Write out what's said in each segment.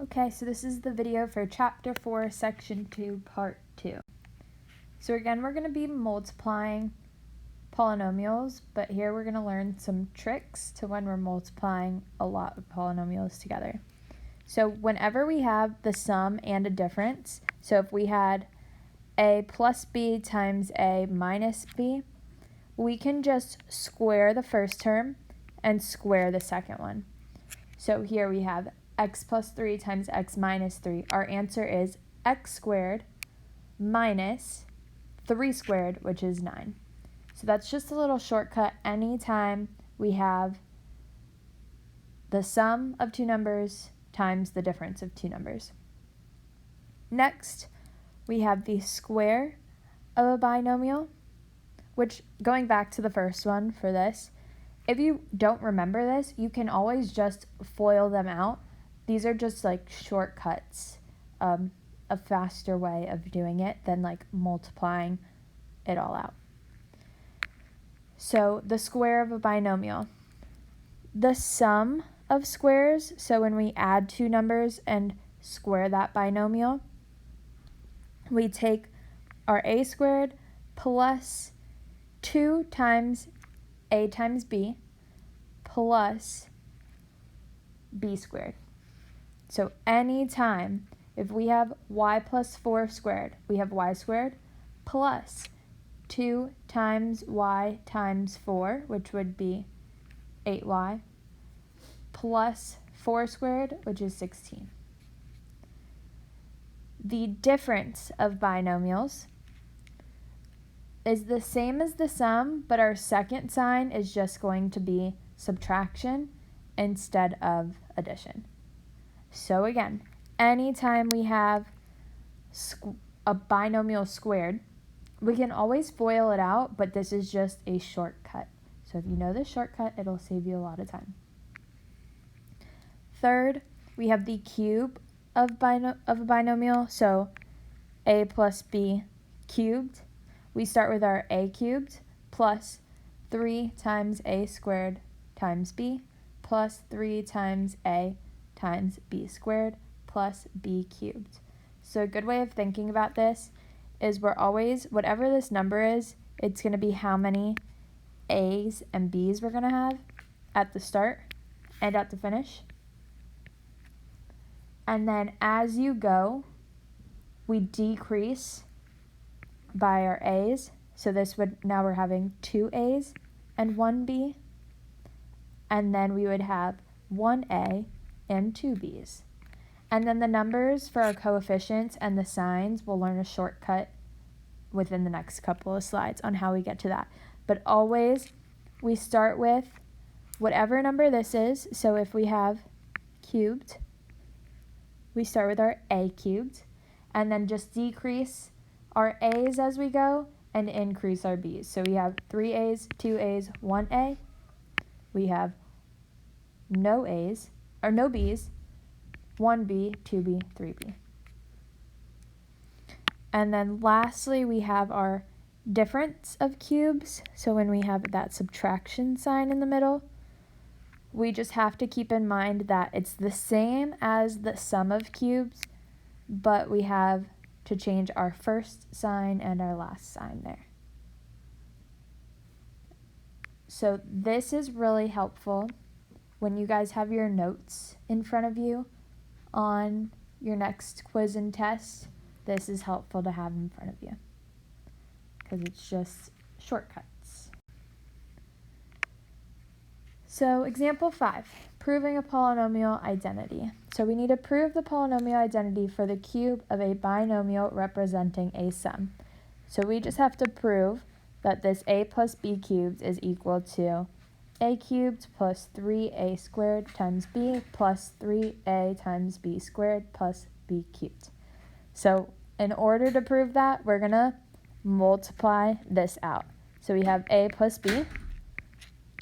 Okay, so this is the video for Chapter 4, Section 2, Part 2. So again, we're going to be multiplying polynomials, but here we're going to learn some tricks to when we're multiplying a lot of polynomials together. So whenever we have the sum and a difference, so if we had a plus b times a minus b, we can just square the first term and square the second one. So here we have x plus 3 times x minus 3. Our answer is x squared minus 3 squared, which is 9. So that's just a little shortcut anytime we have the sum of two numbers times the difference of two numbers. Next, we have the square of a binomial, which, going back to the first one for this, if you don't remember this, you can always just FOIL them out. These are just like shortcuts, a faster way of doing it than like multiplying it all out. So the square of a binomial. The sum of squares, so when we add two numbers and square that binomial, we take our a squared plus 2 times a times b plus b squared. So anytime if we have y plus 4 squared, we have y squared plus 2 times y times 4, which would be 8y, plus 4 squared, which is 16. The difference of binomials is the same as the sum, but our second sign is just going to be subtraction instead of addition. So again, anytime we have a binomial squared, we can always FOIL it out, but this is just a shortcut. So if you know this shortcut, it'll save you a lot of time. Third, we have the cube of a binomial, so a plus b cubed. We start with our a cubed plus 3 times a squared times b plus 3 times a times b squared plus b cubed. So a good way of thinking about this is we're always, whatever this number is, it's going to be how many a's and b's we're going to have at the start and at the finish. And then as you go, we decrease by our a's. So this would, now we're having 2 a's and 1 b. And then we would have 1 a and 2 b's. And then the numbers for our coefficients and the signs, we'll learn a shortcut within the next couple of slides on how we get to that. But always, we start with whatever number this is. So if we have cubed, we start with our a cubed, and then just decrease our a's as we go and increase our b's. So we have 3 a's, 2 a's, 1 a. We have no a's, or no b's, 1b, 2b, 3b. And then lastly, we have our difference of cubes. So when we have that subtraction sign in the middle, we just have to keep in mind that it's the same as the sum of cubes, but we have to change our first sign and our last sign there. So this is really helpful when you guys have your notes in front of you on your next quiz and test. This is helpful to have in front of you because it's just shortcuts. So example 5, proving a polynomial identity. So we need to prove the polynomial identity for the cube of a binomial representing a sum. So we just have to prove that this a plus b cubed is equal to a cubed plus 3a squared times b plus 3a times b squared plus b cubed. So in order to prove that, we're going to multiply this out. So we have a plus b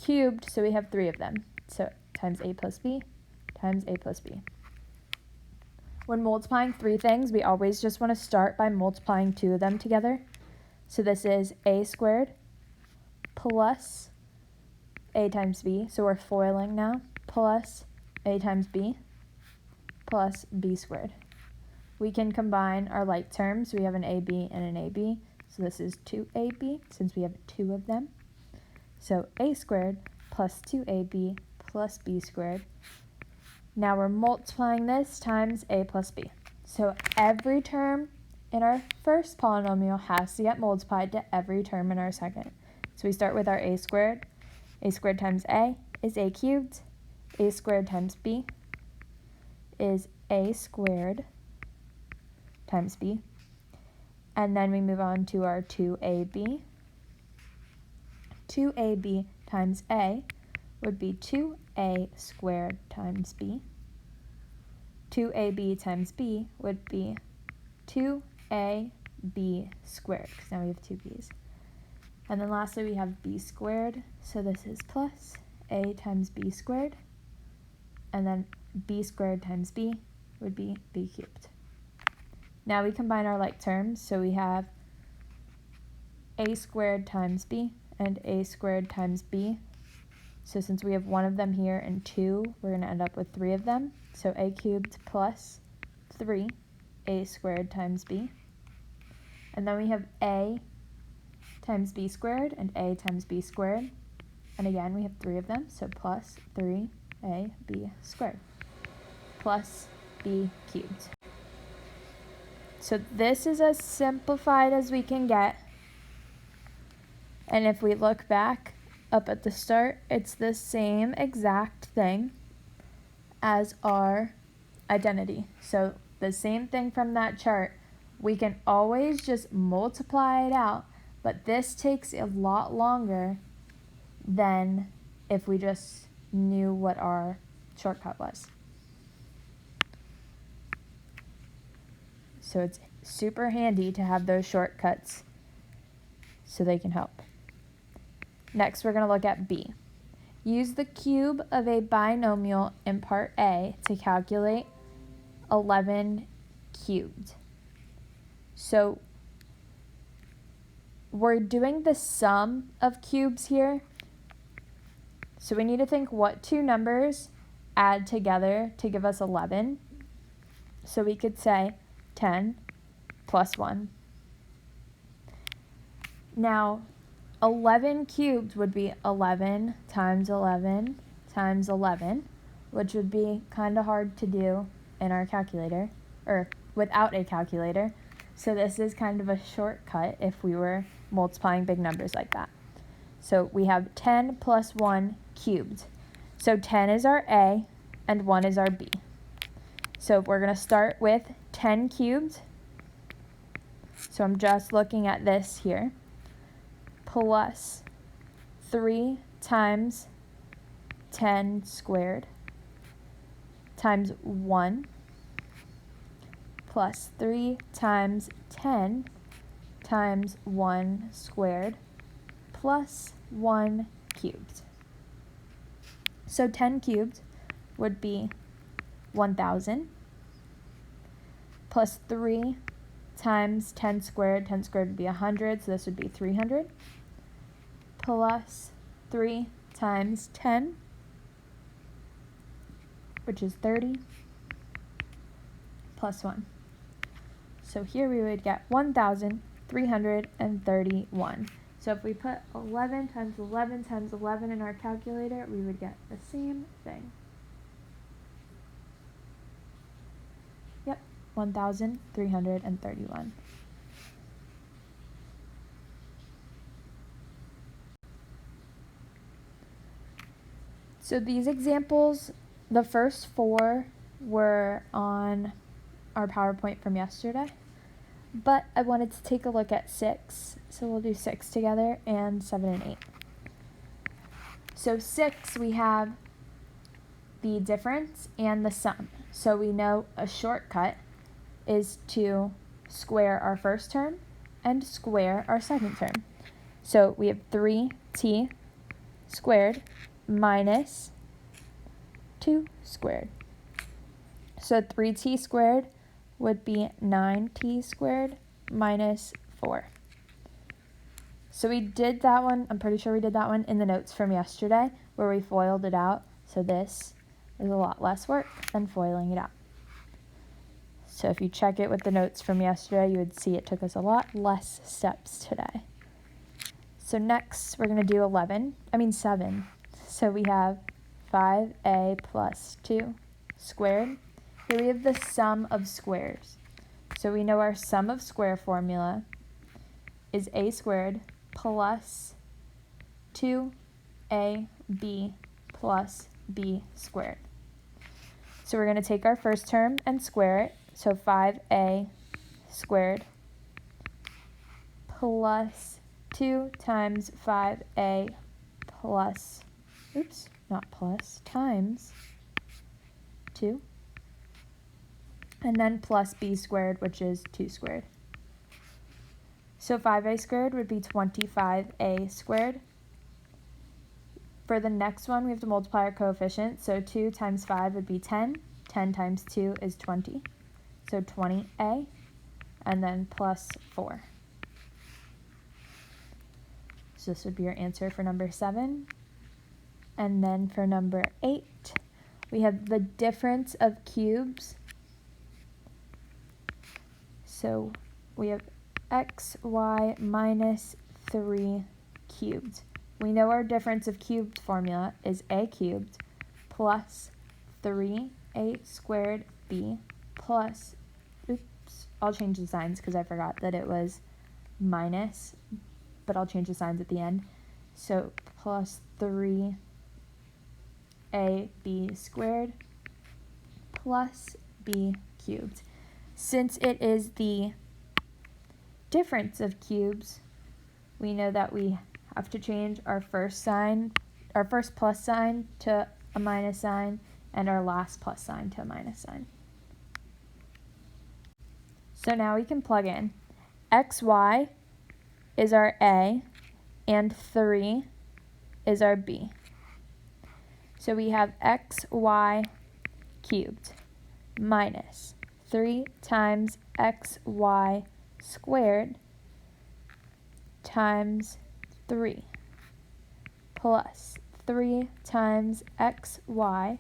cubed, so we have 3 of them. So times a plus b times a plus b. When multiplying 3 things, we always just want to start by multiplying 2 of them together. So this is a squared plus a times b, so we're FOILing now, plus a times b plus b squared. We can combine our like terms. We have an AB and an AB. So this is 2AB since we have two of them. So a squared plus 2ab plus b squared. Now we're multiplying this times a plus b. So every term in our first polynomial has to get multiplied to every term in our second. So we start with our a squared. A squared times a is a cubed. A squared times b is a squared times b. And then we move on to our 2ab. 2ab times a would be 2a squared times b. 2ab times b would be 2ab squared, because now we have two b's. And then lastly we have b squared, so this is plus a times b squared, and then b squared times b would be b cubed. Now we combine our like terms, so we have a squared times b and a squared times b. So since we have one of them here and two, we're going to end up with three of them. So a cubed plus 3 a squared times b. And then we have a times b squared and a times b squared. And again, we have three of them, so plus 3ab squared plus b cubed. So this is as simplified as we can get. And if we look back up at the start, it's the same exact thing as our identity. So the same thing from that chart, we can always just multiply it out, but this takes a lot longer than if we just knew what our shortcut was. So it's super handy to have those shortcuts so they can help. Next, we're going to look at B. Use the cube of a binomial in part A to calculate 11 cubed. So we're doing the sum of cubes here. So we need to think what two numbers add together to give us 11. So we could say 10 plus 1. Now, 11 cubed would be 11 times 11 times 11, which would be kind of hard to do in our calculator, or without a calculator. So this is kind of a shortcut if we were multiplying big numbers like that. So we have 10 plus 1 cubed. So 10 is our A and 1 is our B. So we're going to start with 10 cubed. So I'm just looking at this here. Plus 3 times 10 squared times 1 plus 3 times 10 times 1 squared plus 1 cubed. So 10 cubed would be 1,000 plus 3 times 10 squared would be 100, so this would be 300, plus 3 times 10, which is 30, plus 1. So here we would get 1,331. So if we put 11 times 11 times 11 in our calculator, we would get the same thing. Yep, 1,331. So these examples, the first 4 were on our PowerPoint from yesterday, but I wanted to take a look at 6, so we'll do 6 together, and 7 and 8. So 6, we have the difference and the sum. So we know a shortcut is to square our first term and square our second term. So we have 3t squared minus 2 squared. So 3t squared would be 9t squared minus 4. So we did that one, I'm pretty sure we did that one in the notes from yesterday where we FOILed it out. So this is a lot less work than FOILing it out. So if you check it with the notes from yesterday, you would see it took us a lot less steps today. So next, we're going to do 7. So we have 5a plus 2 squared. Here we have the sum of squares. So we know our sum of square formula is a squared plus 2ab plus b squared. So we're going to take our first term and square it. So 5a squared plus 2 times 5a plus, times 2. And then plus b squared, which is 2 squared. So 5a squared would be 25a squared. For the next one, we have to multiply our coefficients. So 2 times 5 would be 10. 10 times 2 is 20. So 20a, and then plus 4. So this would be our answer for number 7. And then for number 8, we have the difference of cubes. So we have xy minus 3 cubed. We know our difference of cubed formula is a cubed plus 3a squared b plus, I'll change the signs because I forgot that it was minus, but I'll change the signs at the end. So plus 3ab squared plus b cubed. Since it is the difference of cubes, we know that we have to change our first plus sign to a minus sign and our last plus sign to a minus sign. So now we can plug in. xy is our a and 3 is our b. So we have xy cubed minus 3 times xy squared times 3 plus 3 times xy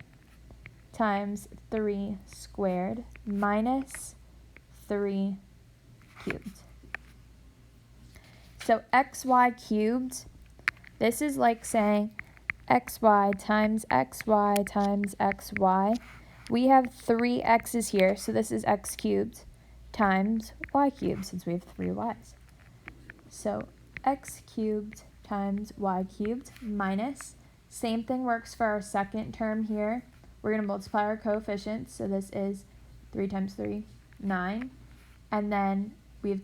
times 3 squared minus 3 cubed. So xy cubed, this is like saying xy times xy times xy. We have 3 x's here, so this is x cubed times y cubed, since we have 3 y's. So x cubed times y cubed minus, same thing works for our second term here. We're going to multiply our coefficients, so this is 3 times 3, 9. And then we have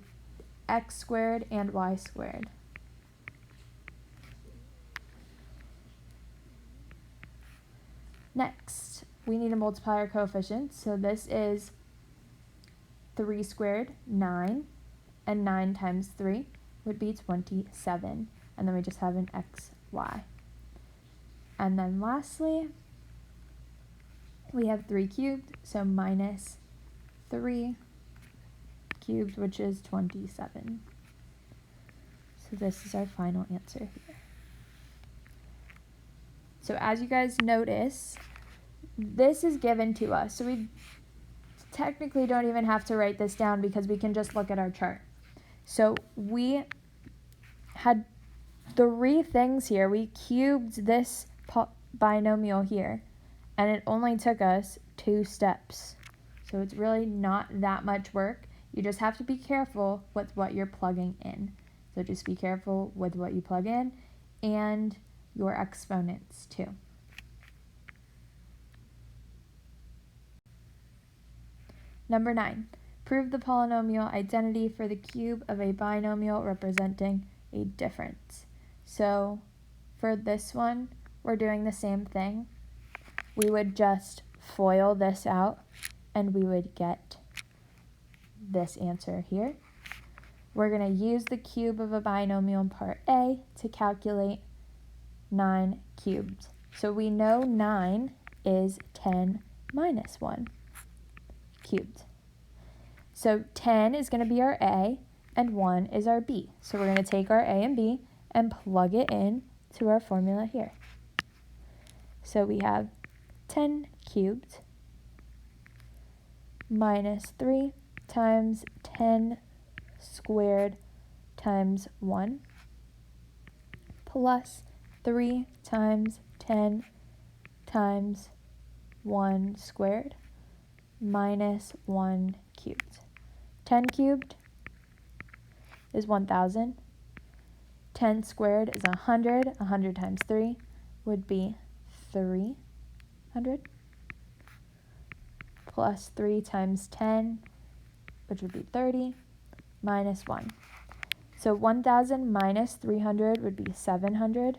x squared and y squared. Next, we need to multiply our coefficients. So this is 3 squared, 9, and 9 times 3 would be 27. And then we just have an xy. And then lastly, we have 3 cubed, so minus 3 cubed, which is 27. So this is our final answer here. So as you guys notice, this is given to us. So we technically don't even have to write this down because we can just look at our chart. So we had 3 things here. We cubed this binomial here, and it only took us 2 steps. So it's really not that much work. You just have to be careful with what you're plugging in. So just be careful with what you plug in and your exponents too. Number 9, prove the polynomial identity for the cube of a binomial representing a difference. So for this one, we're doing the same thing. We would just FOIL this out and we would get this answer here. We're going to use the cube of a binomial in part A to calculate 9 cubed. So we know 9 is 10 minus 1 cubed. So 10 is going to be our A and 1 is our B. So we're going to take our A and B and plug it in to our formula here. So we have 10 cubed minus 3 times 10 squared times 1 plus 3 times 10 times 1 squared minus 1 cubed. 10 cubed is 1,000. 10 squared is 100. 100 times 3 would be 300. Plus 3 times 10, which would be 30, minus 1. So 1,000 minus 300 would be 700,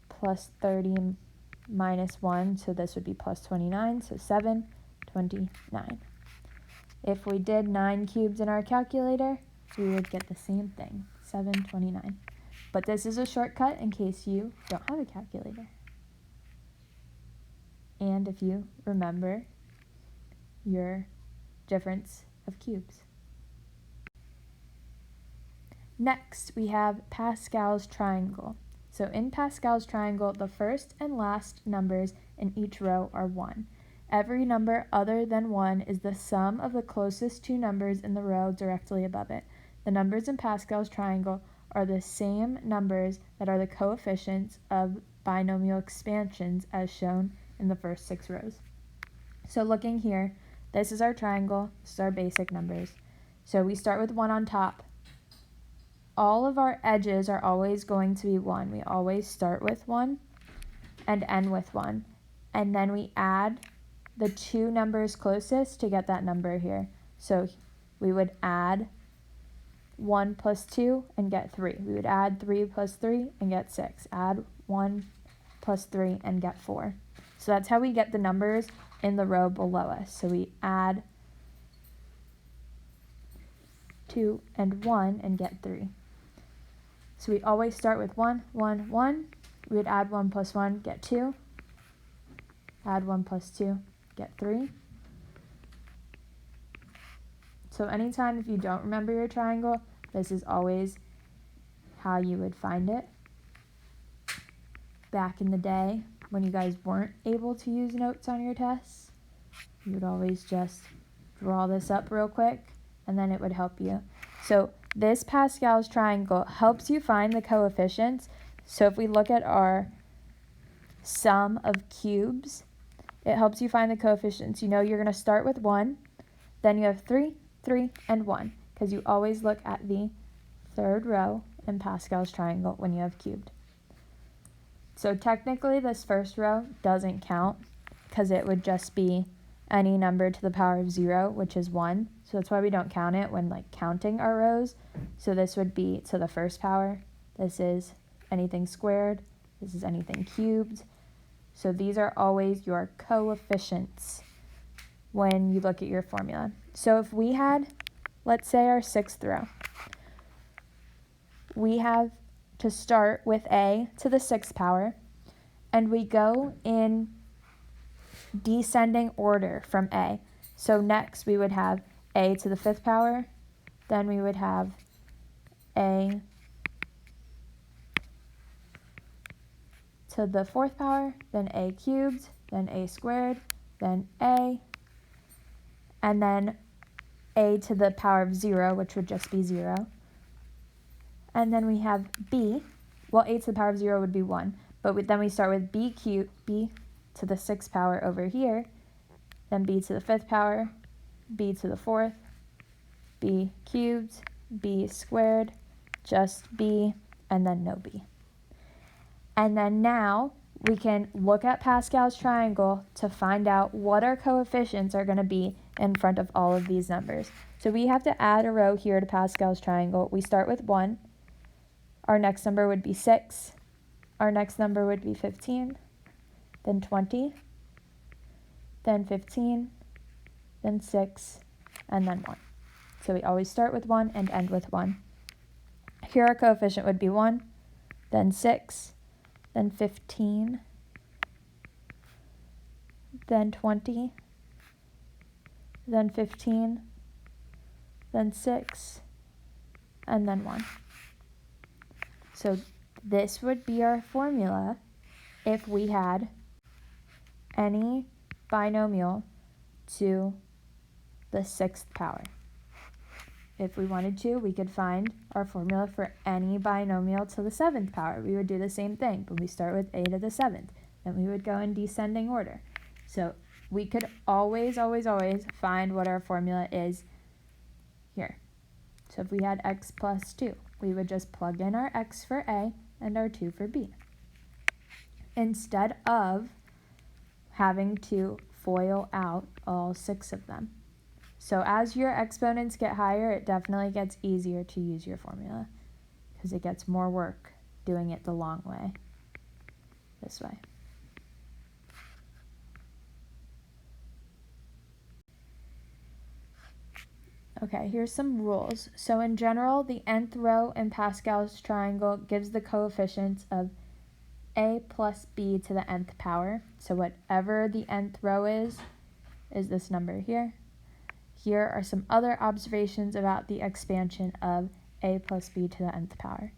plus 30 minus 1, so this would be plus 29, so 729. If we did 9 cubes in our calculator, we would get the same thing, 729. But this is a shortcut in case you don't have a calculator. And if you remember your difference of cubes. Next, we have Pascal's triangle. So in Pascal's triangle, the first and last numbers in each row are 1. Every number other than 1 is the sum of the closest two numbers in the row directly above it. The numbers in Pascal's triangle are the same numbers that are the coefficients of binomial expansions as shown in the first 6 rows. So looking here, this is our triangle, this is our basic numbers. So we start with 1 on top. All of our edges are always going to be 1. We always start with 1 and end with 1. And then we add the two numbers closest to get that number here. So we would add 1 plus 2 and get 3. We would add 3 plus 3 and get 6. Add 1 plus 3 and get 4. So that's how we get the numbers in the row below us. So we add 2 and 1 and get 3. So we always start with 1, 1, 1. We would add 1 plus 1, get 2. Add 1 plus 2, get 3. So anytime if you don't remember your triangle, this is always how you would find it. Back in the day, when you guys weren't able to use notes on your tests, you would always just draw this up real quick, and then it would help you. So this Pascal's triangle helps you find the coefficients. So if we look at our sum of cubes, it helps you find the coefficients. You know you're going to start with 1, then you have 3, 3, and 1, because you always look at the third row in Pascal's triangle when you have cubed. So technically this first row doesn't count because it would just be any number to the power of 0, which is 1. So that's why we don't count it when counting our rows. So this would be to the first power. This is anything squared. This is anything cubed. So these are always your coefficients when you look at your formula. So if we had, let's say, our 6th row, we have to start with a to the 6th power, and we go in descending order from a. So next we would have a to the 5th power, then we would have a to the 4th power, then a cubed, then a squared, then a, and then a to the power of 0, which would just be 0. And then we have b. Well, a to the power of 0 would be 1, but then we start with b cubed, b to the 6th power over here, then b to the 5th power, b to the 4th, b cubed, b squared, just b, and then no b. And then now we can look at Pascal's triangle to find out what our coefficients are going to be in front of all of these numbers. So we have to add a row here to Pascal's triangle. We start with 1. Our next number would be 6. Our next number would be 15, then 20, then 15, then 6, and then 1. So we always start with 1 and end with 1. Here our coefficient would be 1, then 6, then 15, then 20, then 15, then 6, and then 1. So this would be our formula if we had any binomial to the 6th power. If we wanted to, we could find our formula for any binomial to the 7th power. We would do the same thing, but we start with a to the 7th. Then we would go in descending order. So we could always, always, always find what our formula is here. So if we had x plus 2, we would just plug in our x for a and our 2 for b, instead of having to FOIL out all 6 of them. So as your exponents get higher, it definitely gets easier to use your formula because it gets more work doing it the long way, this way. Okay, here's some rules. So in general, the nth row in Pascal's triangle gives the coefficients of a plus b to the nth power. So whatever the nth row is this number here. Here are some other observations about the expansion of a plus b to the nth power.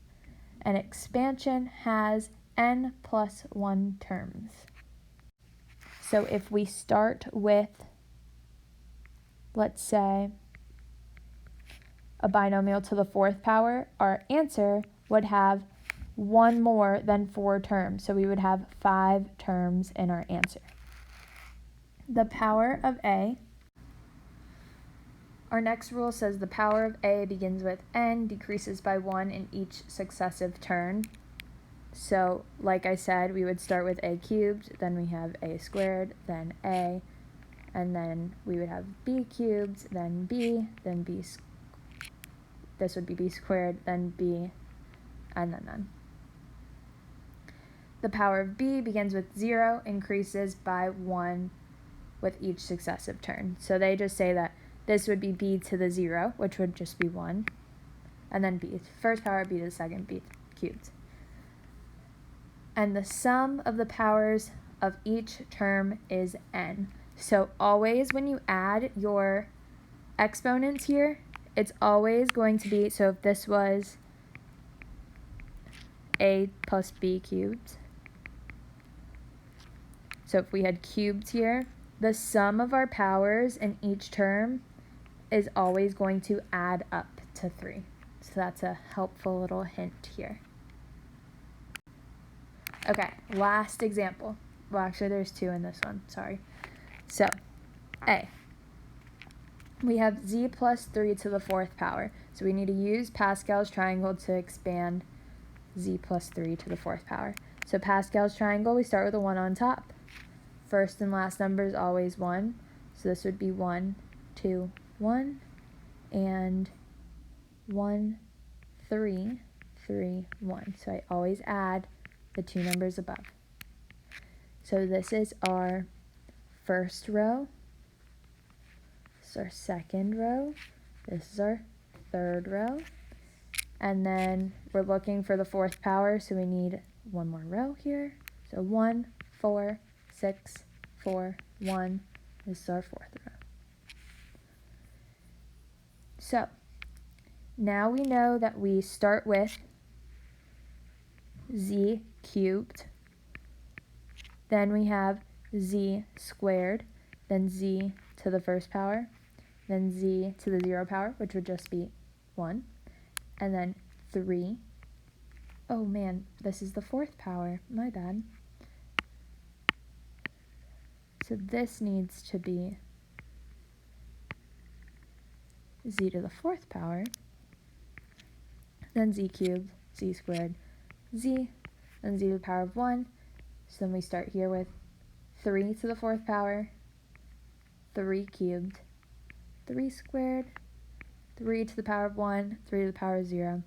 An expansion has n plus 1 terms. So if we start with, let's say, a binomial to the 4th power, our answer would have 1 more than 4 terms. So we would have 5 terms in our answer. The power of a, our next rule says the power of a begins with n, decreases by 1 in each successive turn. So like I said, we would start with a cubed, then we have a squared, then a, and then we would have b cubed, then b this would be b squared, then b, and then none. The power of b begins with 0, increases by 1 with each successive turn. So they just say that this would be b to the 0, which would just be 1, and then b, first power, b to the second, b cubed. And the sum of the powers of each term is n. So always when you add your exponents here, it's always going to be, so if this was a plus b cubed, so if we had cubed here, the sum of our powers in each term is always going to add up to 3. So that's a helpful little hint here. Okay, last example. Well, actually there's 2 in this one, sorry. So, a. We have z plus 3 to the 4th power. So we need to use Pascal's triangle to expand z plus 3 to the 4th power. So Pascal's triangle, we start with a 1 on top. First and last number is always 1. So this would be 1, 2, 1, and 1, 3, 3, 1. So I always add the 2 numbers above. So this is our first row. This is our second row. This is our third row. And then we're looking for the 4th power, so we need 1 more row here. So 1, 4, 6, 4, 1. This is our 4th row. So now we know that we start with z cubed, then we have z squared, then z to the 1st power, then z to the 0 power, which would just be 1, and then 3. Oh man, this is the 4th power, my bad. So this needs to be z to the 4th power, then z cubed, z squared, z, then z to the power of 1. So then we start here with 3 to the 4th power, 3 cubed, 3 squared, 3 to the power of 1, 3 to the power of 0.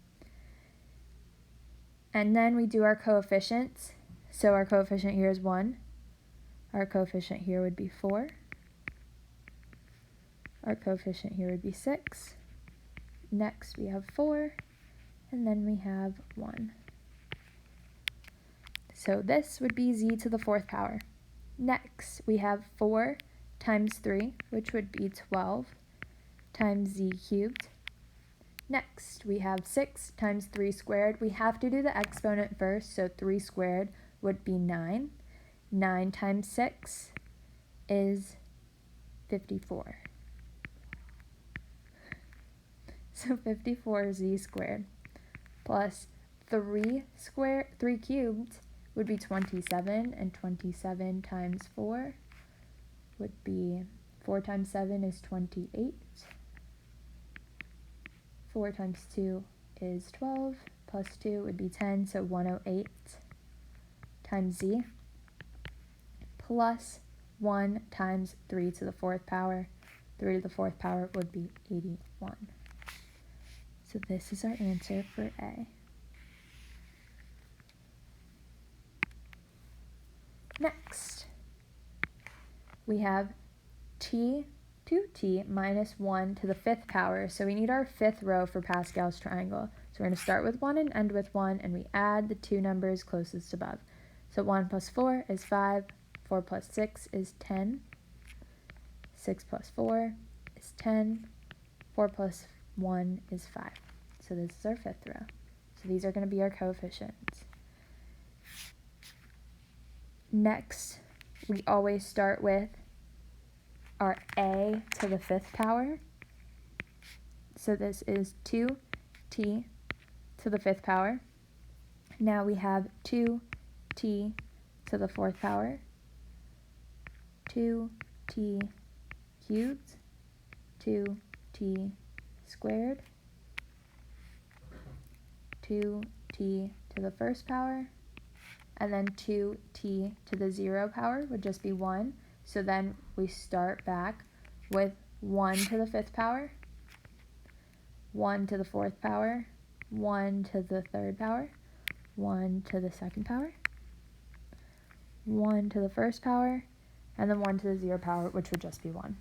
And then we do our coefficients. So our coefficient here is 1. Our coefficient here would be 4. Our coefficient here would be 6. Next we have 4, and then we have 1. So this would be z to the 4th power. Next we have 4 times 3, which would be 12, times z cubed. Next we have 6 times 3 squared. We have to do the exponent first, so 3 squared would be 9. 9 times 6 is 54. so 54z squared, plus 3 cubed would be 27, and 27 times 4 would be, 4 times 7 is 28, 4 times 2 is 12, plus 2 would be 10, so 108 times z, plus 1 times 3 to the 4th power. 3 to the 4th power would be 81. So this is our answer for A. Next, we have 2t minus 1 to the 5th power. So we need our 5th row for Pascal's triangle. So we're going to start with 1 and end with 1, and we add the two numbers closest above. So 1 plus 4 is 5, 4 plus 6 is 10, 6 plus 4 is 10, 4 plus 1 is 5. So this is our 5th row. So these are going to be our coefficients. Next, we always start with our a to the 5th power. So this is 2t to the 5th power. Now we have 2t to the 4th power, 2t cubed, 2t squared, 2t to the 1st power, and then 2t to the 0 power would just be 1. So then we start back with 1 to the 5th power, 1 to the 4th power, 1 to the 3rd power, 1 to the 2nd power, 1 to the 1st power, and then 1 to the 0 power, which would just be 1.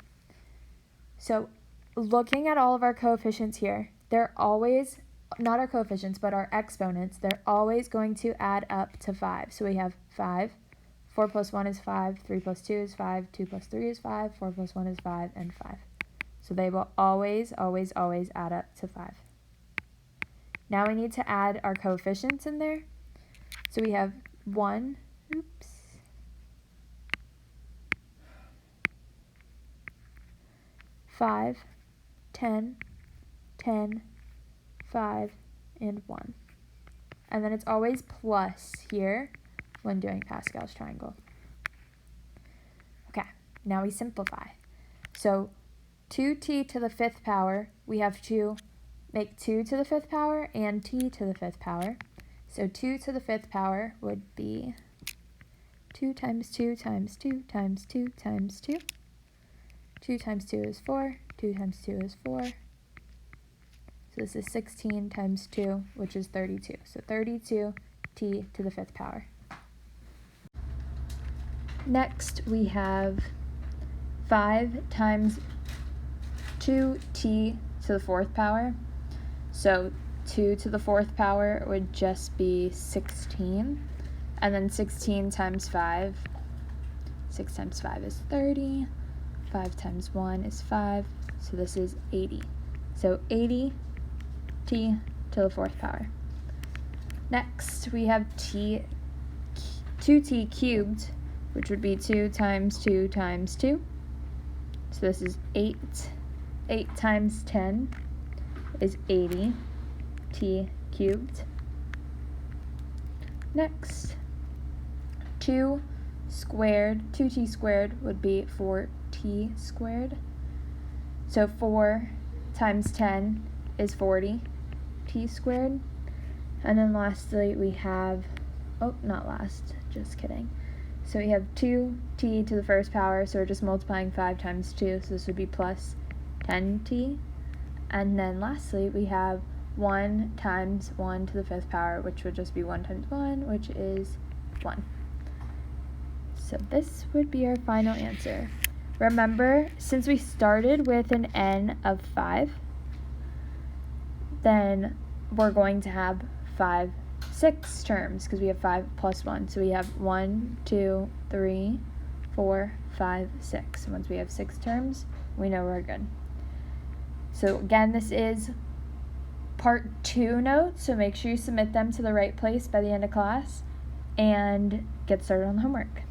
So looking at all of our coefficients here, they're always, not our coefficients, but our exponents, they're always going to add up to 5. So we have 5, 4 plus 1 is 5, 3 plus 2 is 5, 2 plus 3 is 5, 4 plus 1 is 5, and 5. So they will always, always, always add up to 5. Now we need to add our coefficients in there. So we have 1, 5, 10, 10, 5, and 1. And then it's always plus here when doing Pascal's triangle. Okay, now we simplify. So 2t to the 5th power, we have to make 2 to the 5th power and t to the 5th power. So 2 to the 5th power would be 2 times 2 times 2 times 2 times 2. 2 times 2 is 4, 2 times 2 is 4. So this is 16 times 2, which is 32. So 32t to the 5th power. Next, we have 5 times 2t to the 4th power. So 2 to the 4th power would just be 16. And then 16 times 5. 6 times 5 is 30. 5 times 1 is 5. So this is 80. So 80t to the 4th power. Next, we have 2t cubed, which would be 2 times 2 times 2. So this is 8. 8 times 10 is 80t cubed. Next, 2t squared would be 4t squared. So 4 times 10 is 40t squared. And then lastly we have, not last, just kidding. So we have 2t to the 1st power, so we're just multiplying 5 times 2, so this would be plus 10t. And then lastly we have 1 times 1 to the 5th power, which would just be 1 times 1, which is 1. So this would be our final answer. Remember, since we started with an n of 5, then we're going to have 6 terms, because we have 5 plus 1. So we have 1, 2, 3, 4, 5, 6. And once we have 6 terms, we know we're good. So again, this is part 2 notes, so make sure you submit them to the right place by the end of class and get started on the homework.